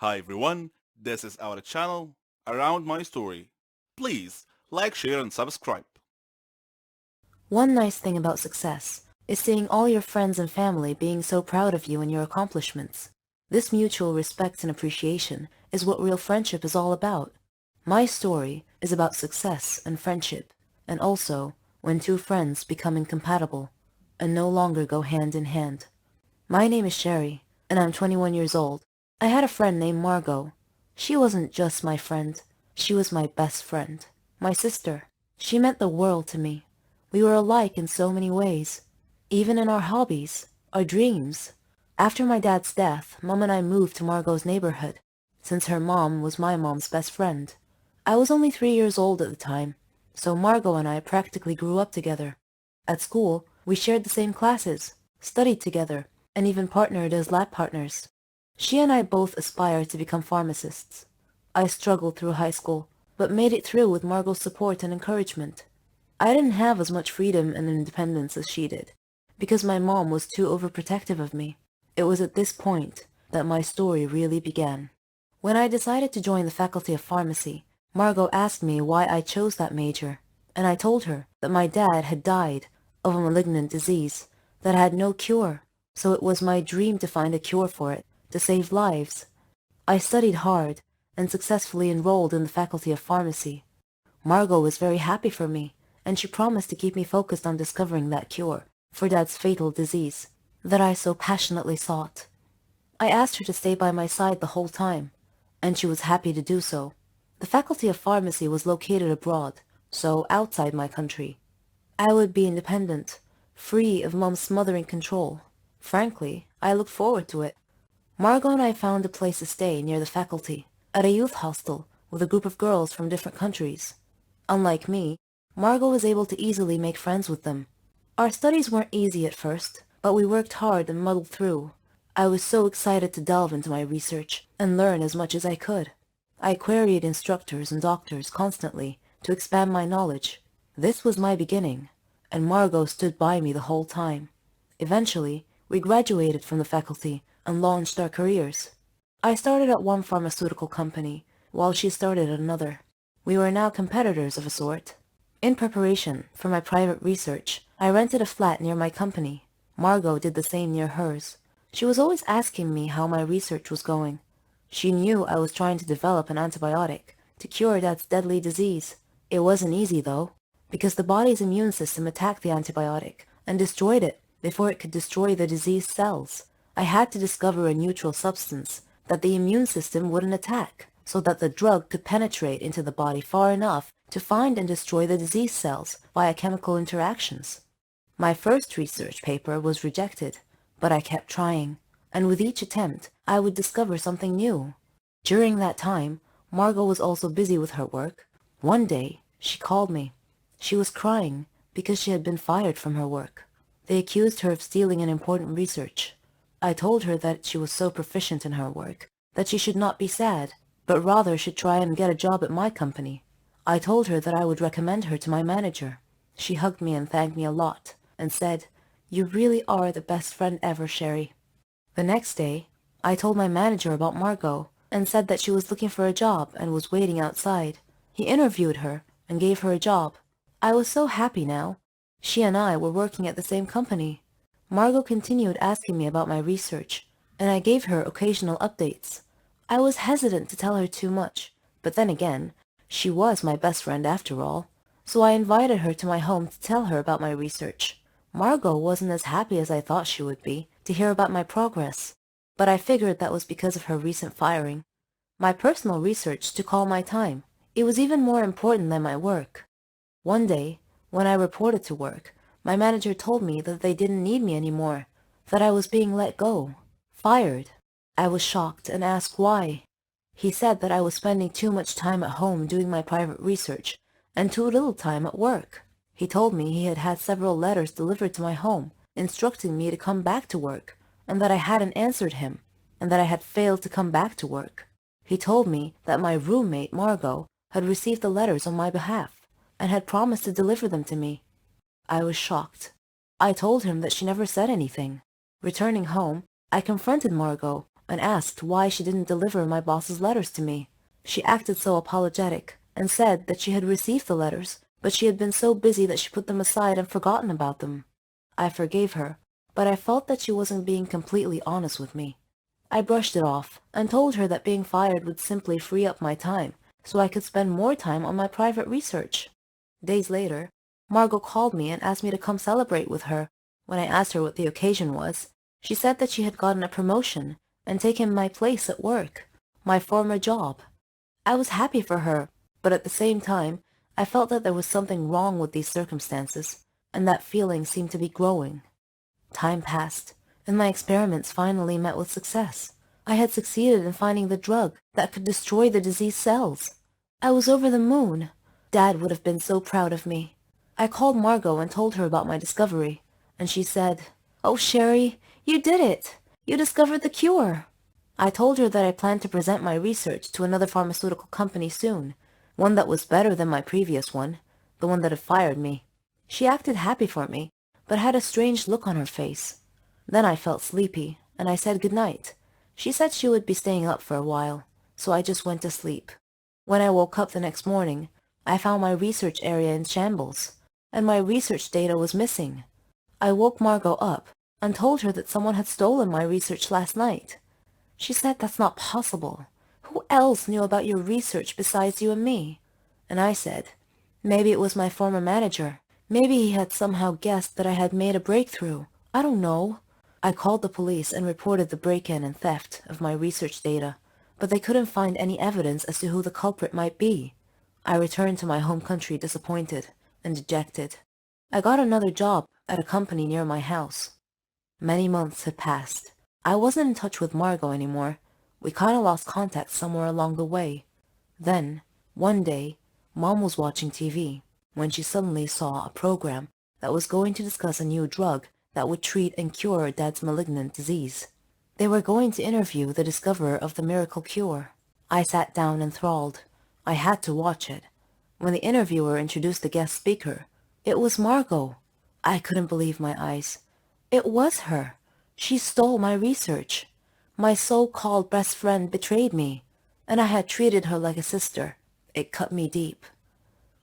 Hi everyone, this is our channel, Around My Story. Please like, share and subscribe. One nice thing about success is seeing all your friends and family being so proud of you and your accomplishments. This mutual respect and appreciation is what real friendship is all about. My story is about success and friendship, and also when two friends become incompatible and no longer go hand in hand. My name is Sherry, and I'm 21 years old. I had a friend named Margot. She wasn't just my friend, she was my best friend. My sister. She meant the world to me. We were alike in so many ways, even in our hobbies, our dreams. After my dad's death, Mom and I moved to Margot's neighborhood, since her mom was my mom's best friend. I was only 3 years old at the time, so Margot and I practically grew up together. At school, we shared the same classes, studied together, and even partnered as lab partners. She and I both aspired to become pharmacists. I struggled through high school, but made it through with Margot's support and encouragement. I didn't have as much freedom and independence as she did, because my mom was too overprotective of me. It was at this point that my story really began. When I decided to join the Faculty of Pharmacy, Margot asked me why I chose that major, and I told her that my dad had died of a malignant disease that had no cure, so it was my dream to find a cure for it, to save lives. I studied hard and successfully enrolled in the Faculty of Pharmacy. Margot was very happy for me, and she promised to keep me focused on discovering that cure for Dad's fatal disease that I so passionately sought. I asked her to stay by my side the whole time, and she was happy to do so. The Faculty of Pharmacy was located abroad, so outside my country. I would be independent, free of Mom's smothering control. Frankly, I looked forward to it. Margot and I found a place to stay near the faculty, at a youth hostel with a group of girls from different countries. Unlike me, Margot was able to easily make friends with them. Our studies weren't easy at first, but we worked hard and muddled through. I was so excited to delve into my research and learn as much as I could. I queried instructors and doctors constantly to expand my knowledge. This was my beginning, and Margot stood by me the whole time. Eventually, we graduated from the faculty and launched our careers. I started at one pharmaceutical company, while she started at another. We were now competitors of a sort. In preparation for my private research, I rented a flat near my company. Margot did the same near hers. She was always asking me how my research was going. She knew I was trying to develop an antibiotic to cure Dad's deadly disease. It wasn't easy, though, because the body's immune system attacked the antibiotic and destroyed it before it could destroy the diseased cells. I had to discover a neutral substance that the immune system wouldn't attack, so that the drug could penetrate into the body far enough to find and destroy the disease cells via chemical interactions. My first research paper was rejected, but I kept trying, and with each attempt, I would discover something new. During that time, Margot was also busy with her work. One day, she called me. She was crying because she had been fired from her work. They accused her of stealing an important research. I told her that she was so proficient in her work that she should not be sad, but rather should try and get a job at my company. I told her that I would recommend her to my manager. She hugged me and thanked me a lot, and said, "You really are the best friend ever, Sherry." The next day, I told my manager about Margot, and said that she was looking for a job and was waiting outside. He interviewed her and gave her a job. I was so happy now. She and I were working at the same company. Margot continued asking me about my research, and I gave her occasional updates. I was hesitant to tell her too much, but then again, she was my best friend after all, so I invited her to my home to tell her about my research. Margot wasn't as happy as I thought she would be to hear about my progress, but I figured that was because of her recent firing. My personal research took all my time. It was even more important than my work. One day, when I reported to work, my manager told me that they didn't need me anymore, that I was being let go, fired. I was shocked and asked why. He said that I was spending too much time at home doing my private research and too little time at work. He told me he had had several letters delivered to my home instructing me to come back to work, and that I hadn't answered him, and that I had failed to come back to work. He told me that my roommate, Margot, had received the letters on my behalf and had promised to deliver them to me. I was shocked. I told him that she never said anything. Returning home, I confronted Margot and asked why she didn't deliver my boss's letters to me. She acted so apologetic and said that she had received the letters, but she had been so busy that she put them aside and forgotten about them. I forgave her, but I felt that she wasn't being completely honest with me. I brushed it off and told her that being fired would simply free up my time so I could spend more time on my private research. Days later, Margot called me and asked me to come celebrate with her. When I asked her what the occasion was, she said that she had gotten a promotion and taken my place at work, my former job. I was happy for her, but at the same time, I felt that there was something wrong with these circumstances, and that feeling seemed to be growing. Time passed, and my experiments finally met with success. I had succeeded in finding the drug that could destroy the diseased cells. I was over the moon. Dad would have been so proud of me. I called Margot and told her about my discovery, and she said, "Oh, Sherry, you did it! You discovered the cure!" I told her that I planned to present my research to another pharmaceutical company soon, one that was better than my previous one, the one that had fired me. She acted happy for me, but had a strange look on her face. Then I felt sleepy, and I said good night. She said she would be staying up for a while, so I just went to sleep. When I woke up the next morning, I found my research area in shambles, and my research data was missing. I woke Margot up and told her that someone had stolen my research last night. She said that's not possible. Who else knew about your research besides you and me? And I said, maybe it was my former manager. Maybe he had somehow guessed that I had made a breakthrough. I don't know. I called the police and reported the break-in and theft of my research data, but they couldn't find any evidence as to who the culprit might be. I returned to my home country disappointed and dejected. I got another job at a company near my house. Many months had passed. I wasn't in touch with Margot anymore. We kind of lost contact somewhere along the way. Then, one day, Mom was watching TV when she suddenly saw a program that was going to discuss a new drug that would treat and cure Dad's malignant disease. They were going to interview the discoverer of the miracle cure. I sat down enthralled. I had to watch it. When the interviewer introduced the guest speaker, it was Margot. I couldn't believe my eyes. It was her. She stole my research. My so-called best friend betrayed me, and I had treated her like a sister. It cut me deep.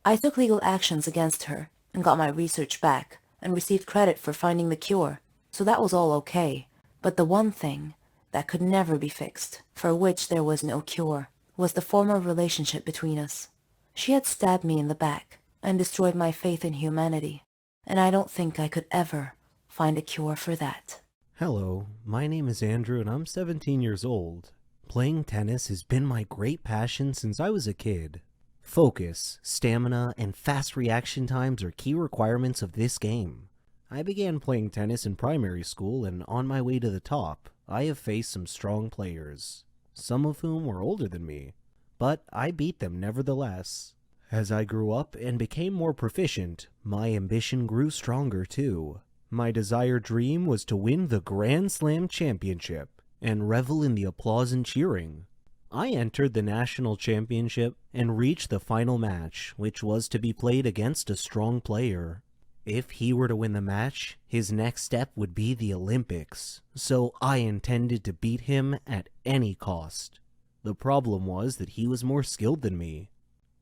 I took legal actions against her and got my research back and received credit for finding the cure, so that was all okay. But the one thing that could never be fixed, for which there was no cure, was the former relationship between us. She had stabbed me in the back and destroyed my faith in humanity, and I don't think I could ever find a cure for that. Hello, my name is Andrew and I'm 17 years old. Playing tennis has been my great passion since I was a kid. Focus, stamina, and fast reaction times are key requirements of this game. I began playing tennis in primary school, and on my way to the top, I have faced some strong players, some of whom were older than me, but I beat them nevertheless. As I grew up and became more proficient, my ambition grew stronger too. My desired dream was to win the Grand Slam Championship and revel in the applause and cheering. I entered the national championship and reached the final match, which was to be played against a strong player. If he were to win the match, his next step would be the Olympics, so I intended to beat him at any cost. The problem was that he was more skilled than me.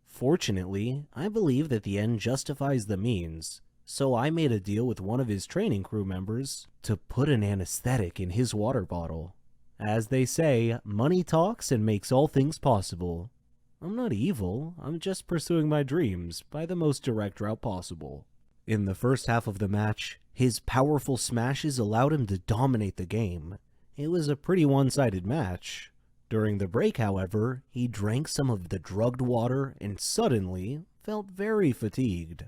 Fortunately, I believe that the end justifies the means, so I made a deal with one of his training crew members to put an anesthetic in his water bottle. As they say, money talks and makes all things possible. I'm not evil, I'm just pursuing my dreams by the most direct route possible. In the first half of the match, his powerful smashes allowed him to dominate the game. It was a pretty one-sided match. During the break, however, he drank some of the drugged water and suddenly felt very fatigued.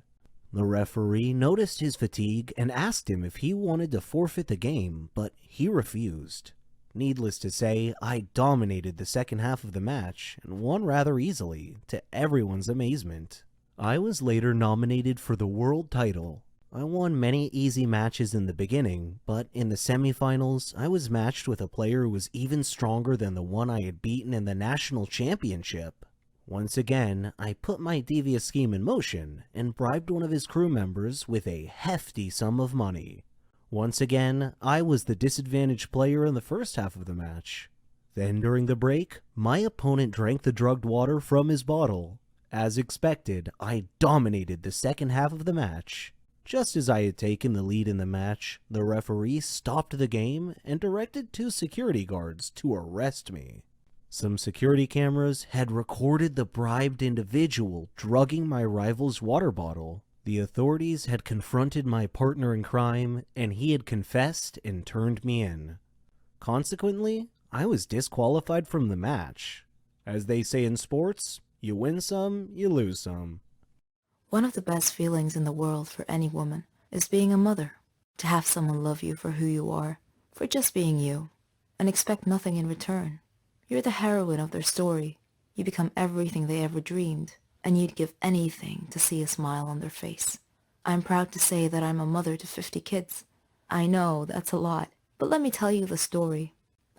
The referee noticed his fatigue and asked him if he wanted to forfeit the game, but he refused. Needless to say, I dominated the second half of the match and won rather easily, to everyone's amazement. I was later nominated for the world title. I won many easy matches in the beginning, but in the semifinals, I was matched with a player who was even stronger than the one I had beaten in the national championship. Once again, I put my devious scheme in motion and bribed one of his crew members with a hefty sum of money. Once again, I was the disadvantaged player in the first half of the match. Then during the break, my opponent drank the drugged water from his bottle. As expected, I dominated the second half of the match. Just as I had taken the lead in the match, the referee stopped the game and directed 2 security guards to arrest me. Some security cameras had recorded the bribed individual drugging my rival's water bottle. The authorities had confronted my partner in crime, and he had confessed and turned me in. Consequently, I was disqualified from the match. As they say in sports, you win some, you lose some. One of the best feelings in the world for any woman is being a mother. To have someone love you for who you are, for just being you, and expect nothing in return. You're the heroine of their story. You become everything they ever dreamed, and you'd give anything to see a smile on their face. I'm proud to say that I'm a mother to 50 kids. I know, that's a lot, but let me tell you the story.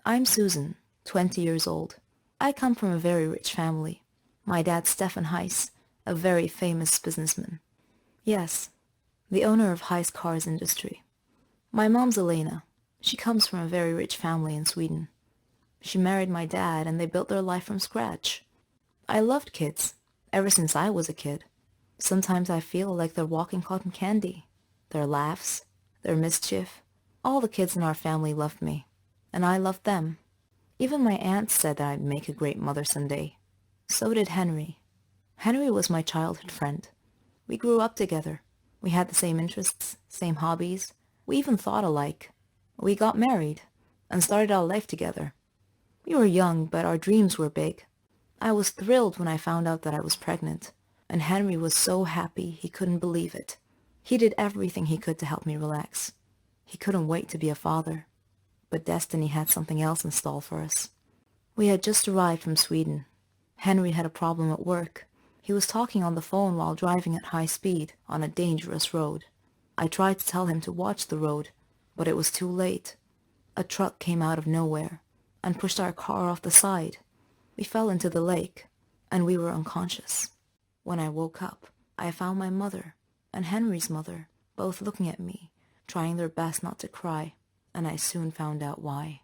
I'm Susan, 20 years old. I come from a very rich family. My dad's Stefan Heiss, a very famous businessman. Yes, the owner of Heiss Cars Industry. My mom's Elena. She comes from a very rich family in Sweden. She married my dad and they built their life from scratch. I loved kids, ever since I was a kid. Sometimes I feel like they're walking cotton candy. Their laughs, their mischief. All the kids in our family loved me, and I loved them. Even my aunt said that I'd make a great mother someday. So did Henry. Henry was my childhood friend. We grew up together. We had the same interests, same hobbies. We even thought alike. We got married and started our life together. We were young, but our dreams were big. I was thrilled when I found out that I was pregnant, and Henry was so happy he couldn't believe it. He did everything he could to help me relax. He couldn't wait to be a father, but destiny had something else in store for us. We had just arrived from Sweden. Henry had a problem at work. He was talking on the phone while driving at high speed on a dangerous road. I tried to tell him to watch the road, but it was too late. A truck came out of nowhere and pushed our car off the side. We fell into the lake, and we were unconscious. When I woke up, I found my mother and Henry's mother both looking at me, trying their best not to cry, and I soon found out why.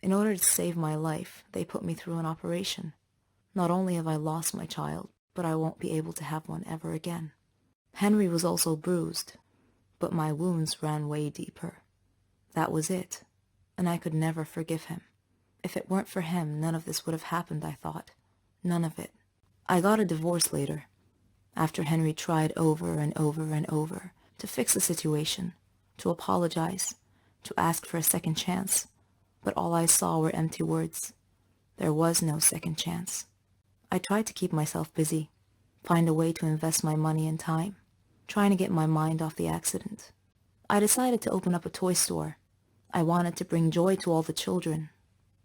In order to save my life, they put me through an operation. Not only have I lost my child, but I won't be able to have one ever again. Henry was also bruised, but my wounds ran way deeper. That was it, and I could never forgive him. If it weren't for him, none of this would have happened, I thought. None of it. I got a divorce later, after Henry tried over and over and over to fix the situation, to apologize, to ask for a second chance, but all I saw were empty words. There was no second chance. I tried to keep myself busy, find a way to invest my money and time, trying to get my mind off the accident. I decided to open up a toy store. I wanted to bring joy to all the children.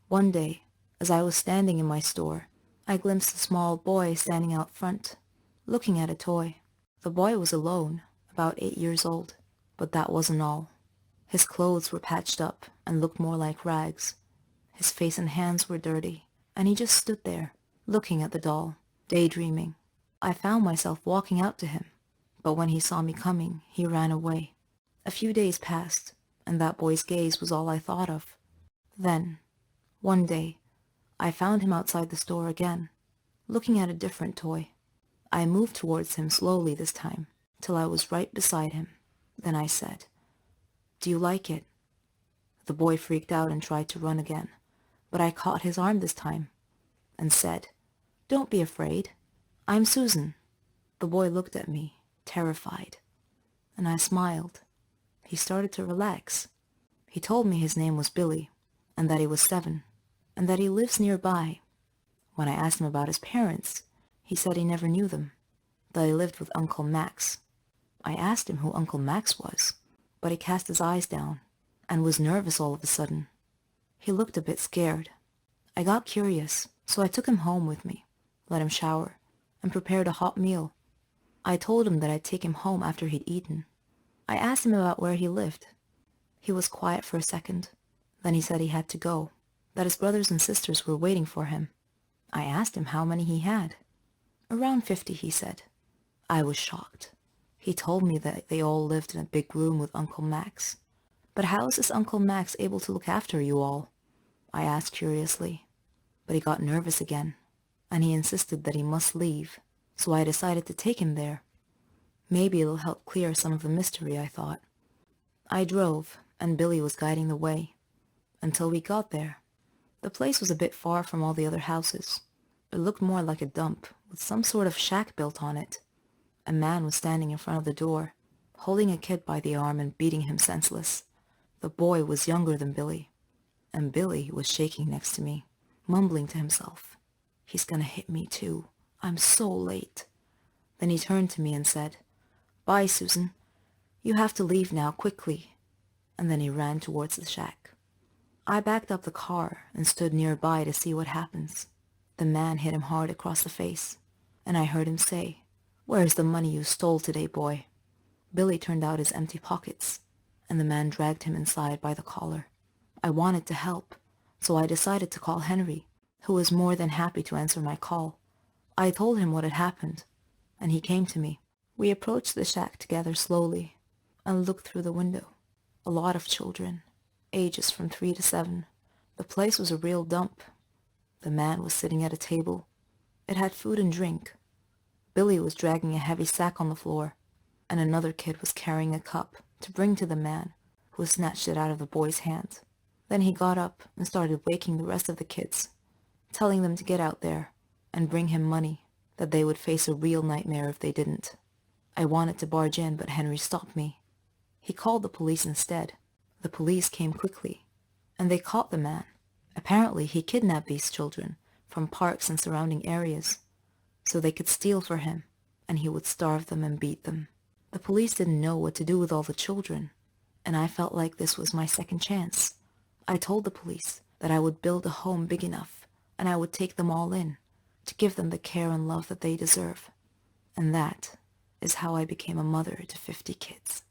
One day, as I was standing in my store, I glimpsed a small boy standing out front, looking at a toy. The boy was alone, about 8 years old, but that wasn't all. His clothes were patched up and looked more like rags. His face and hands were dirty, and he just stood there, looking at the doll, daydreaming. I found myself walking out to him, but when he saw me coming, he ran away. A few days passed, and that boy's gaze was all I thought of. Then, one day, I found him outside the store again, looking at a different toy. I moved towards him slowly this time, till I was right beside him. Then I said, "Do you like it?" The boy freaked out and tried to run again, but I caught his arm this time and said, "Don't be afraid. I'm Susan." The boy looked at me, terrified, and I smiled. He started to relax. He told me his name was Billy, and that he was 7, and that he lives nearby. When I asked him about his parents, he said he never knew them, that he lived with Uncle Max. I asked him who Uncle Max was, but he cast his eyes down and was nervous all of a sudden. He looked a bit scared. I got curious, so I took him home with me, let him shower, and prepared a hot meal. I told him that I'd take him home after he'd eaten. I asked him about where he lived. He was quiet for a second. Then he said he had to go, that his brothers and sisters were waiting for him. I asked him how many he had. "Around 50, he said. I was shocked. He told me that they all lived in a big room with Uncle Max. But how is this Uncle Max able to look after you all? I asked curiously. But he got nervous again, and he insisted that he must leave, so I decided to take him there. Maybe it'll help clear some of the mystery, I thought. I drove, and Billy was guiding the way, until we got there. The place was a bit far from all the other houses. It looked more like a dump, with some sort of shack built on it. A man was standing in front of the door, holding a kid by the arm and beating him senseless. The boy was younger than Billy, and Billy was shaking next to me, mumbling to himself, "He's gonna hit me too. I'm so late." Then he turned to me and said, "Bye, Susan. You have to leave now, quickly." And then he ran towards the shack. I backed up the car and stood nearby to see what happens. The man hit him hard across the face, and I heard him say, "Where's the money you stole today, boy?" Billy turned out his empty pockets, and the man dragged him inside by the collar. I wanted to help, so I decided to call Henry, who was more than happy to answer my call. I told him what had happened, and he came to me. We approached the shack together slowly and looked through the window. A lot of children, ages from 3 to 7. The place was a real dump. The man was sitting at a table. It had food and drink. Billy was dragging a heavy sack on the floor, and another kid was carrying a cup to bring to the man, who snatched it out of the boy's hand. Then he got up and started waking the rest of the kids, telling them to get out there and bring him money, that they would face a real nightmare if they didn't. I wanted to barge in, but Henry stopped me. He called the police instead. The police came quickly, and they caught the man. Apparently, he kidnapped these children from parks and surrounding areas, so they could steal for him, and he would starve them and beat them. The police didn't know what to do with all the children, and I felt like this was my second chance. I told the police that I would build a home big enough, and I would take them all in, to give them the care and love that they deserve. And that is how I became a mother to 50 kids.